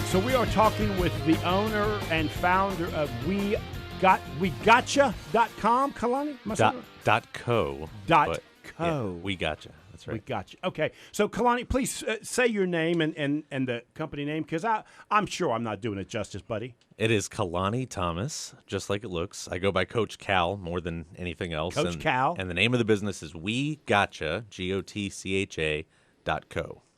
So we are talking with the owner and founder of WEHOTCHA.com, Kalani? .co. .co. Yeah, we gotcha. That's right. We gotcha. Okay. So Kalani, please say your name and the company name, because I'm sure I'm not doing it justice, buddy. It is Kalani Thomas, just like it looks. I go by Coach Cal more than anything else. Coach Cal. And the name of the business is WEHOTCHA, GOTCHA.co.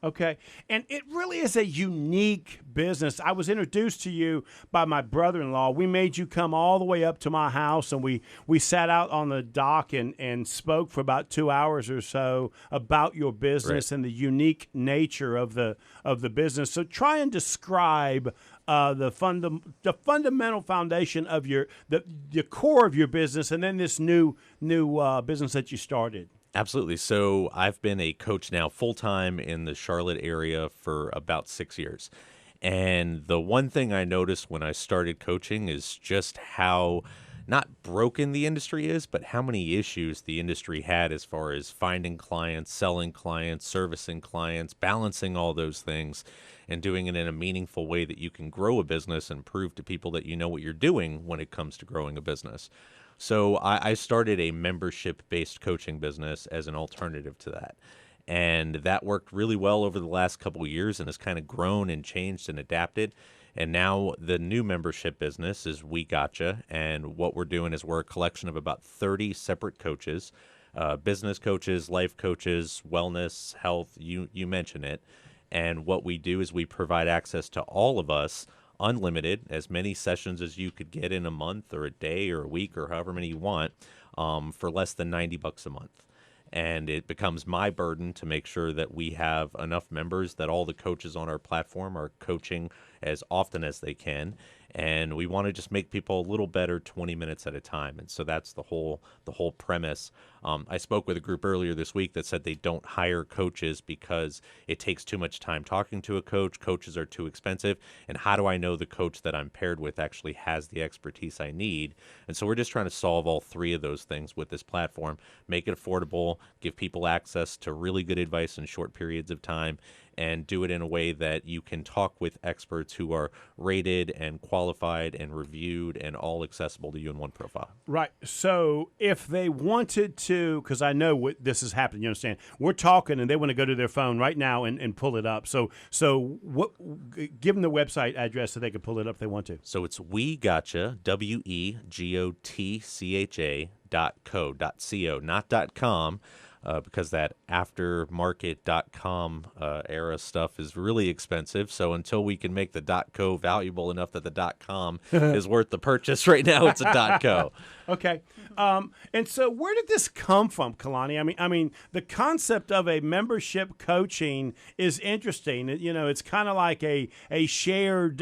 Okay. And it really is a unique business. I was introduced to you by my brother-in-law. We made you come all the way up to my house, and we sat out on the dock and spoke for about 2 hours or so about your business and the unique nature of the business. So try and describe the fundamental foundation of the core of your business, and then this new business that you started. Absolutely. So I've been a coach now full-time in the Charlotte area for about 6 years. And the one thing I noticed when I started coaching is just how not broken the industry is, but how many issues the industry had as far as finding clients, selling clients, servicing clients, balancing all those things, and doing it in a meaningful way that you can grow a business and prove to people that you know what you're doing when it comes to growing a business. So I started a membership-based coaching business as an alternative to that. And that worked really well over the last couple of years and has kind of grown and changed and adapted. And now the new membership business is WEHOTCHA. And what we're doing is we're a collection of about 30 separate coaches, business coaches, life coaches, wellness, health, you mention it. And what we do is we provide access to all of us, unlimited, as many sessions as you could get in a month or a day or a week or however many you want, for less than $90 a month. And it becomes my burden to make sure that we have enough members that all the coaches on our platform are coaching as often as they can. And we want to just make people a little better 20 minutes at a time. And so that's the whole premise. I spoke with a group earlier this week that said they don't hire coaches because it takes too much time talking to a coach. Coaches are too expensive. And how do I know the coach that I'm paired with actually has the expertise I need? And so we're just trying to solve all three of those things with this platform, make it affordable, give people access to really good advice in short periods of time, and do it in a way that you can talk with experts who are rated and qualified and reviewed and all accessible to you in one profile. Right. So if they wanted to, because I know what this is happening, you understand, we're talking and they want to go to their phone right now and pull it up. So what? Give them the website address so they can pull it up if they want to. So it's WEHOTCHA, WEGOTCHA.co, not .com. Because that aftermarket.com era stuff is really expensive. So until we can make the .co valuable enough that the .com is worth the purchase right now, it's a .co. Okay. And so where did this come from, Kalani? I mean, the concept of a membership coaching is interesting. You know, it's kind of like a shared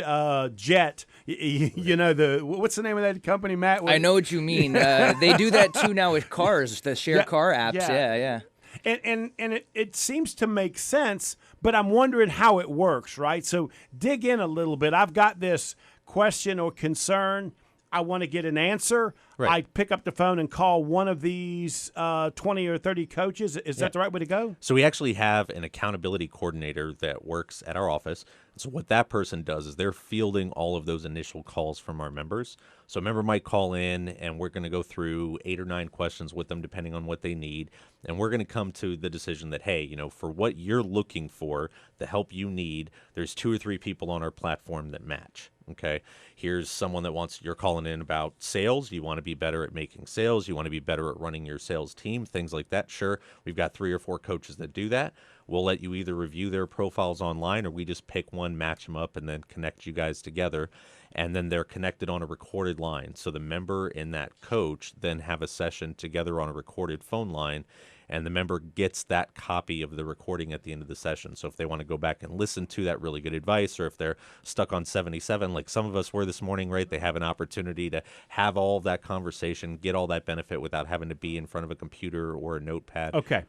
jet. You know, what's the name of that company, Matt? I know what you mean. They do that too now with cars, the share car apps. Yeah. And it seems to make sense, but I'm wondering how it works, right? So dig in a little bit. I've got this question or concern. I want to get an answer. Right. I pick up the phone and call one of these 20 or 30 coaches. Is that the right way to go? So we actually have an accountability coordinator that works at our office. So what that person does is they're fielding all of those initial calls from our members. So a member might call in, and we're going to go through 8 or 9 questions with them depending on what they need. And we're going to come to the decision that, hey, you know, for what you're looking for, the help you need, there's 2 or 3 people on our platform that match. Okay, here's someone that you're calling in about sales. You want to be better at making sales. You want to be better at running your sales team, things like that. Sure, we've got 3 or 4 coaches that do that. We'll let you either review their profiles online, or we just pick one, match them up, and then connect you guys together. And then they're connected on a recorded line. So the member and that coach then have a session together on a recorded phone line, and the member gets that copy of the recording at the end of the session. So if they want to go back and listen to that really good advice, or if they're stuck on 77, like some of us were this morning, right, they have an opportunity to have all of that conversation, get all that benefit without having to be in front of a computer or a notepad. Okay.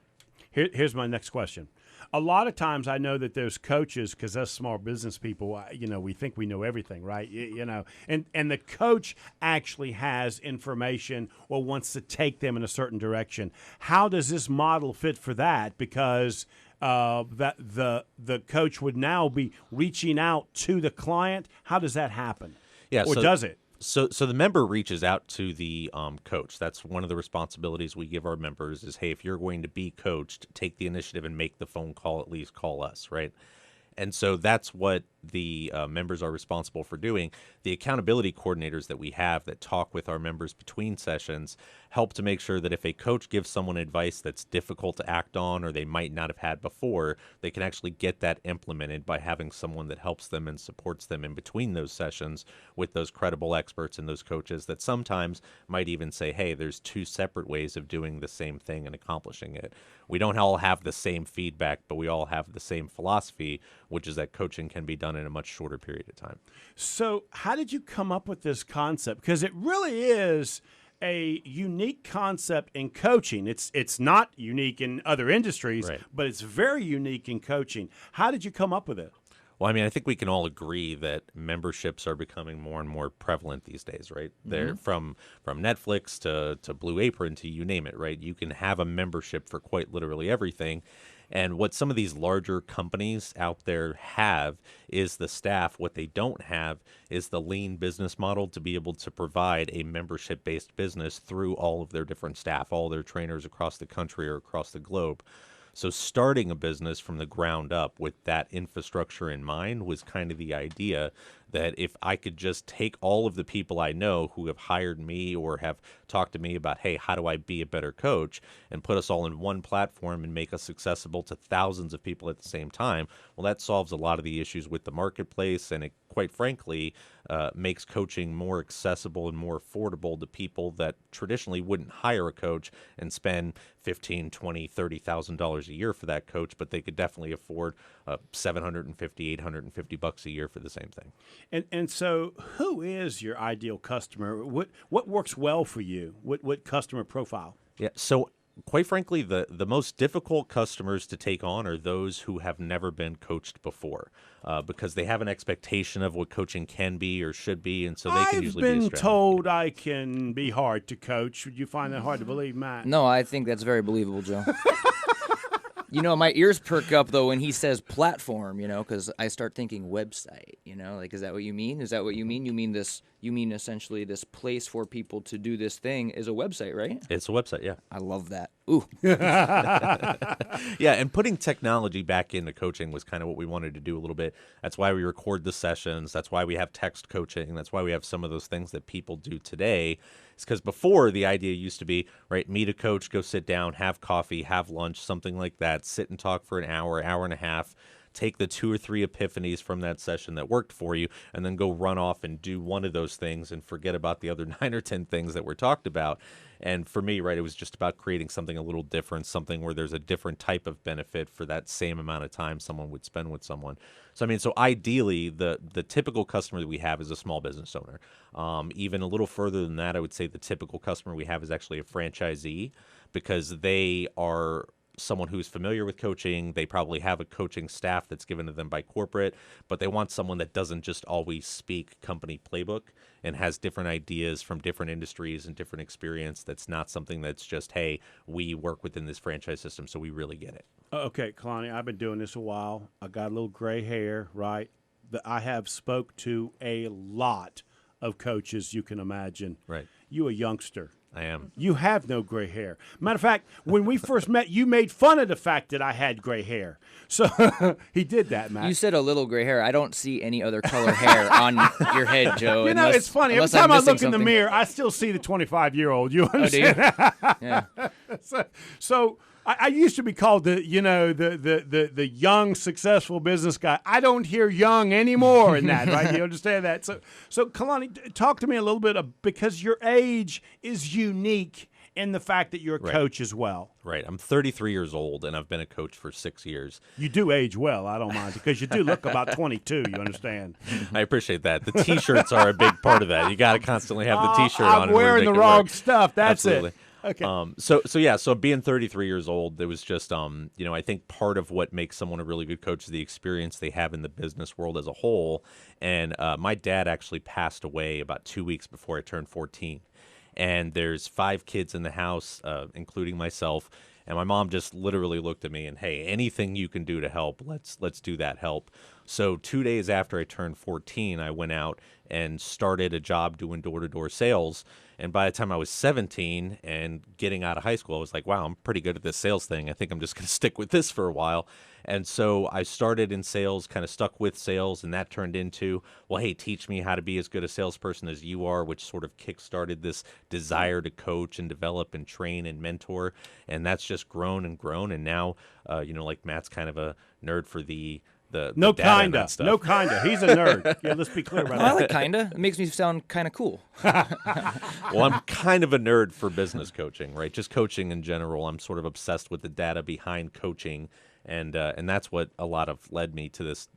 Here's my next question. A lot of times I know that there's coaches, because us small business people, you know, we think we know everything, right? You know, and the coach actually has information or wants to take them in a certain direction. How does this model fit for that? Because that the coach would now be reaching out to the client? How does that happen? Yeah, or does it? So the member reaches out to the coach. That's one of the responsibilities we give our members is, hey, if you're going to be coached, take the initiative and make the phone call, at least call us, right? And so that's what the members are responsible for doing. The accountability coordinators that we have that talk with our members between sessions help to make sure that if a coach gives someone advice that's difficult to act on or they might not have had before, they can actually get that implemented by having someone that helps them and supports them in between those sessions with those credible experts and those coaches that sometimes might even say, hey, there's two separate ways of doing the same thing and accomplishing it. We don't all have the same feedback, but we all have the same philosophy, which is that coaching can be done in a much shorter period of time. So how did you come up with this concept? Because it really is a unique concept in coaching. It's not unique in other industries, right, but it's very unique in coaching. How did you come up with it? Well, I mean, I think we can all agree that memberships are becoming more and more prevalent these days, right? They're from Netflix to Blue Apron to you name it, right? You can have a membership for quite literally everything. And what some of these larger companies out there have is the staff. What they don't have is the lean business model to be able to provide a membership-based business through all of their different staff, all their trainers across the country or across the globe. So starting a business from the ground up with that infrastructure in mind was kind of the idea that if I could just take all of the people I know who have hired me or have talked to me about, hey, how do I be a better coach, and put us all in one platform and make us accessible to thousands of people at the same time, well, that solves a lot of the issues with the marketplace, and it, quite frankly, makes coaching more accessible and more affordable to people that traditionally wouldn't hire a coach and spend $15,000, $20,000, $30,000 a year for that coach, but they could definitely afford $750, $850 a year for the same thing. And so, who is your ideal customer? What works well for you? What customer profile? Yeah, so quite frankly, the most difficult customers to take on are those who have never been coached before, because they have an expectation of what coaching can be or should be, and so they can usually be a I've been strategy. told I can be hard to coach. Would you find that hard to believe, Matt? No, I think that's very believable, Joe. You know, my ears perk up, though, when he says platform, you know, because I start thinking website, you know, like, is that what you mean? Is that what you mean? You mean essentially this place for people to do this thing is a website, right? It's a website, yeah. I love that. Ooh. Yeah, and putting technology back into coaching was kind of what we wanted to do a little bit. That's why we record the sessions. That's why we have text coaching. That's why we have some of those things that people do today. It's because before the idea used to be, right, meet a coach, go sit down, have coffee, have lunch, something like that, sit and talk for an hour, hour and a half, take the 2 or 3 epiphanies from that session that worked for you, and then go run off and do one of those things and forget about the other 9 or 10 things that were talked about. And for me, right, it was just about creating something a little different, something where there's a different type of benefit for that same amount of time someone would spend with someone. So, I mean, so ideally, the typical customer that we have is a small business owner. Even a little further than that, I would say the typical customer we have is actually a franchisee, because they are someone who's familiar with coaching. They probably have a coaching staff that's given to them by corporate, but they want someone that doesn't just always speak company playbook and has different ideas from different industries and different experience. That's not something that's just, hey, we work within this franchise system, so we really get it. Okay, Kalani, I've been doing this a while. I got a little gray hair, right? I have spoke to a lot of coaches you can imagine. Right. You a youngster. I am. You have no gray hair. Matter of fact, when we first met, you made fun of the fact that I had gray hair. So he did that, Matt. You said a little gray hair. I don't see any other color hair on your head, Joe. You know, it's funny. Every time I look in the mirror, I still see the 25-year-old. You understand? Oh, do you? Yeah. So I used to be called the young, successful business guy. I don't hear young anymore in that, right? You understand that? So Kalani, talk to me a little bit because your age is unique in the fact that you're a coach as well. Right. I'm 33 years old, and I've been a coach for 6 years. You do age well. I don't mind, because you do look about 22. You understand? I appreciate that. The T-shirts are a big part of that. You got to constantly have the T-shirt on. I'm wearing the wrong stuff. That's Absolutely. it. Okay. So being 33 years old, it was just, I think part of what makes someone a really good coach is the experience they have in the business world as a whole. And my dad actually passed away about 2 weeks before I turned 14. And there's 5 kids in the house, including myself. And my mom just literally looked at me and, hey, anything you can do to help, let's do that help. So 2 days after I turned 14, I went out and started a job doing door-to-door sales. And by the time I was 17 and getting out of high school, I was like, wow, I'm pretty good at this sales thing. I think I'm just going to stick with this for a while. And so I started in sales, kind of stuck with sales, and that turned into, well, hey, teach me how to be as good a salesperson as you are, which sort of kickstarted this desire to coach and develop and train and mentor. And that's just grown and grown. And now, like Matt's kind of a nerd for the No data and kinda. that stuff. No kinda. He's a nerd. Yeah, let's be clear about I that. like kinda. It makes me sound kind of cool. Well, I'm kind of a nerd for business coaching, right? Just coaching in general. I'm sort of obsessed with the data behind coaching, and that's what a lot of led me to this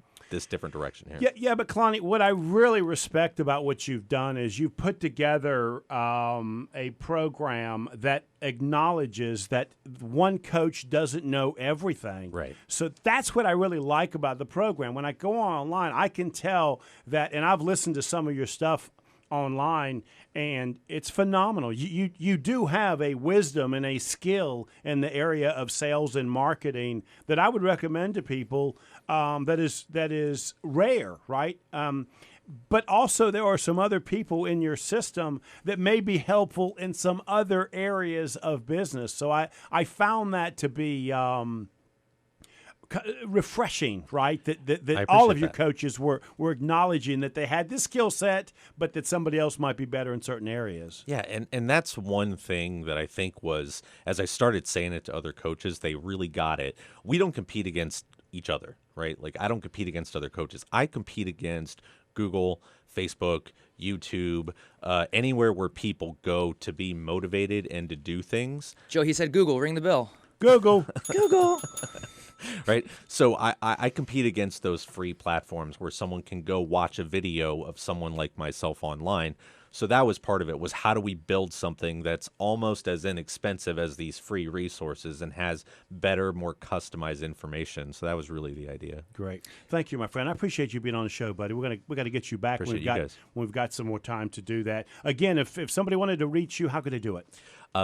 different direction here. Yeah, but Kalani, what I really respect about what you've done is you've put together a program that acknowledges that one coach doesn't know everything. Right. So that's what I really like about the program. When I go online, I can tell that, and I've listened to some of your stuff online, and it's phenomenal. You do have a wisdom and a skill in the area of sales and marketing that I would recommend to people. That is rare, right? But also there are some other people in your system that may be helpful in some other areas of business. So I found that to be refreshing, right? That all of your coaches were acknowledging that they had this skill set, but that somebody else might be better in certain areas. Yeah, and that's one thing that I think was, as I started saying it to other coaches, they really got it. We don't compete against each other, right? Like, I don't compete against other coaches. I compete against Google, Facebook, YouTube, anywhere where people go to be motivated and to do things. Joe, he said Google. Ring the bell. Google. Google. Right? So I compete against those free platforms where someone can go watch a video of someone like myself online. So that was part of it, was how do we build something that's almost as inexpensive as these free resources and has better, more customized information. So that was really the idea. Great. Thank you, my friend. I appreciate you being on the show, buddy. We're gonna get you back when we've got some more time to do that. Again, if somebody wanted to reach you, how could they do it?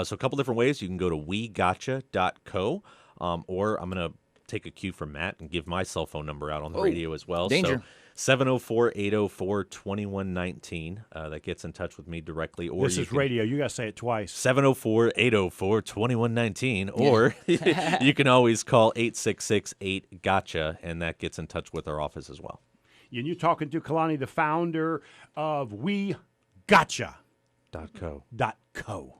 So a couple different ways. You can go to WEHOTCHA.co, or I'm going to take a cue from Matt and give my cell phone number out on the radio as well. Danger. So 704-804-2119. That gets in touch with me directly. Or This is radio. You got to say it twice. 704-804-2119. Or you can always call 866-8-GOTCHA, and that gets in touch with our office as well. And you're talking to Kalani, the founder of WEHOTCHA.co.